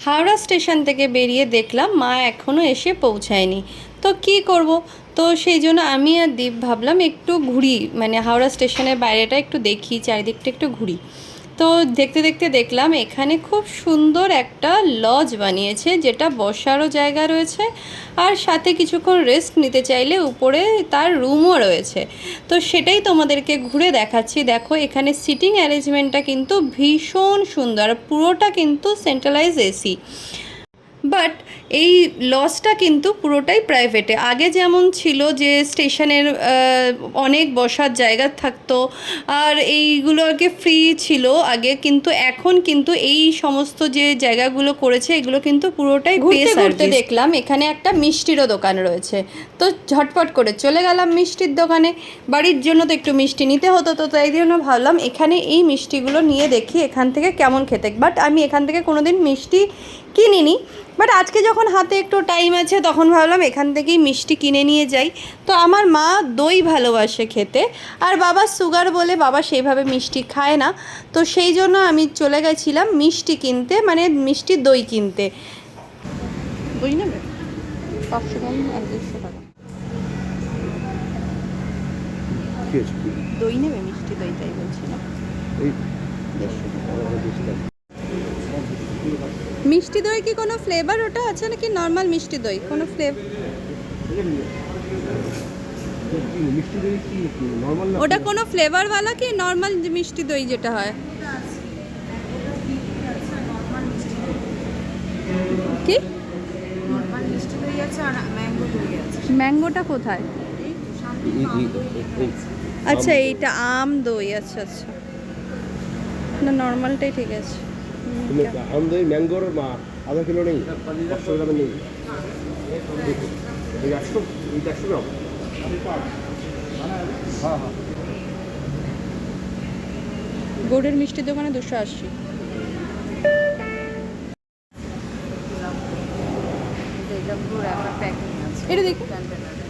Howrah station থেকে বেরিয়ে দেখলাম মা এখনও এসে পৌঁছায়নি। তো কি করব, তো সেই জন্য আমি আর দীপ ভাবলাম একটু ঘুরি, মানে হাওড়া স্টেশনের বাইরেটা একটু দেখি, চারিদিকটা একটু ঘুরি। তো দেখতে দেখতে দেখলাম এখানে খুব সুন্দর একটা লজ বানিয়েছে, যেটা বসারও জায়গা রয়েছে আর সাথে কিছুক্ষণ রেস্ট নিতে চাইলে উপরে তার রুমও রয়েছে। তো সেটাই তোমাদেরকে ঘুরে দেখাচ্ছি। দেখো এখানে সিটিং অ্যারেঞ্জমেন্টটা কিন্তু ভীষণ সুন্দর, পুরোটা কিন্তু সেন্ট্রালাইজ এসি। বাট এই লজটা কিন্তু পুরোটাই প্রাইভেটে। আগে যেমন ছিল যে স্টেশনের অনেক বসার জায়গা থাকতো আর এইগুলো আগে ফ্রি ছিল আগে, কিন্তু এখন কিন্তু এই সমস্ত যে জায়গাগুলো করেছে এগুলো কিন্তু পুরোটাই ঘুরতে ঘুরতে দেখলাম এখানে একটা মিষ্টিরও দোকান রয়েছে। তো ঝটপট করে চলে গেলাম মিষ্টির দোকানে, বাড়ির জন্য তো একটু মিষ্টি নিতে হতো, তো তাই জন্য ভাবলাম এখানে এই মিষ্টিগুলো নিয়ে দেখি এখান থেকে কেমন খেতে। বাট আমি এখান থেকে কোনো দিন মিষ্টি কিনিনি, বাট আজকে যখন হাতে একটু টাইম আছে তখন ভাবলাম এখান থেকেই মিষ্টি কিনে নিয়ে যাই। তো আমার মা দই ভালোবাসে খেতে, আর বাবা সুগার বলে বাবা সেইভাবে মিষ্টি খায় না, তো সেই জন্য আমি চলে গেছিলাম মিষ্টি কিনতে, মানে মিষ্টি দই কিনতে। দই নেবে 500 গ্রাম আর 150 টাকা দই নেবে, মিষ্টি দই তাই বলছিলাম। মিষ্টি দই কি কোনো ফ্লেভার ওটা আছে নাকি নর্মাল মিষ্টি দই? কোনো ফ্লেভার ওটা কোনো ফ্লেভারওয়ালা কি নর্মাল মিষ্টি দই যেটা হয়? কি নরমাল মিষ্টি দই আছে আর ম্যাঙ্গো দই আছে। ম্যাঙ্গোটা কোথায়? এই তো সামনে আম দই লেখা আছে। আচ্ছা এইটা আম দই, আচ্ছা আচ্ছা, না নর্মালটাই ঠিক আছে। আম দই ম্যাঙ্গোর আধা কিলো নেই, 500 গ্রাম নেই, 100 গ্রাম। হ্যাঁ হ্যাঁ, গুড়ের মিষ্টির দোকানে 280। এটা পুরো একটা প্যাকিং আছে। এটা দেখুন। কন্টেনারে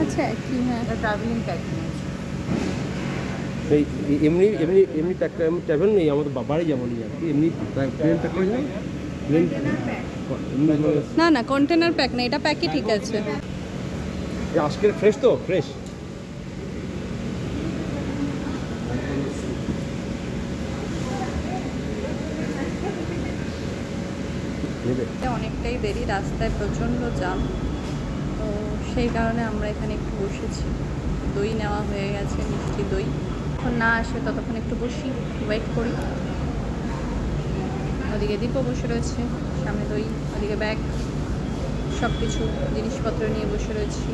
আচ্ছা কি, হ্যাঁ এটা ট্রাভেলিং প্যাকিং আছে। এই এমনি এমনি এমনি প্যাকটা এমনি ট্রাভেল নেই, আমাদের বাড়ি যেমনই আর কি, এমনি প্লেন প্যাক করে নেই, প্লেন না না কন্টেনার প্যাক না, এটা প্যাকই ঠিক আছে। আজকের ফ্রেশ তো ফ্রেশ। অনেকটাই দেরি, রাস্তায় প্রচণ্ড জ্যাম, তো সেই কারণে আমরা এখানে একটু বসেছি। দই নেওয়া হয়ে গেছে, মিষ্টি দই, যখন না আসে ততক্ষণ একটু বসি, ওয়েট করি। ওদিকে দীপও বসে রয়েছে, সামনে দই, ওদিকে ব্যাগ, সব কিছু জিনিসপত্র নিয়ে বসে রয়েছি।